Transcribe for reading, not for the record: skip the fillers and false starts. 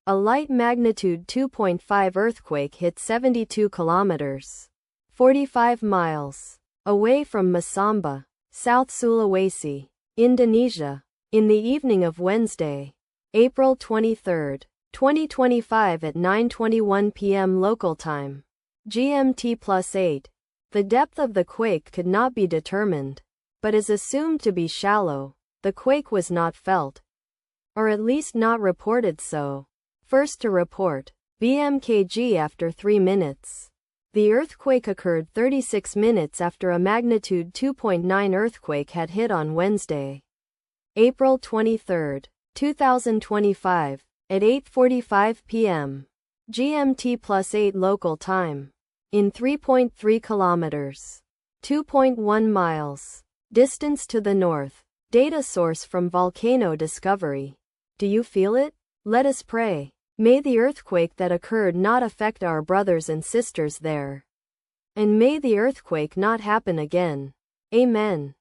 A light magnitude 2.5 earthquake hit 72 kilometers, 45 miles, away from Masamba, South Sulawesi, Indonesia, in the evening of Wednesday, April 23, 2025 at 9:21 p.m. local time, GMT+8. The depth of the quake could not be determined, but is assumed to be shallow. The quake was not felt, or at least not reported so. First to report, BMKG after 3 minutes. The earthquake occurred 36 minutes after a magnitude 2.9 earthquake had hit on Wednesday, April 23, 2025, at 8:45 p.m. GMT+8 local time, in 3.3 kilometers, 2.1 miles, distance to the north. Data source from Volcano Discovery. Do you feel it? Let us pray. May the earthquake that occurred not affect our brothers and sisters there. And may the earthquake not happen again. Amen.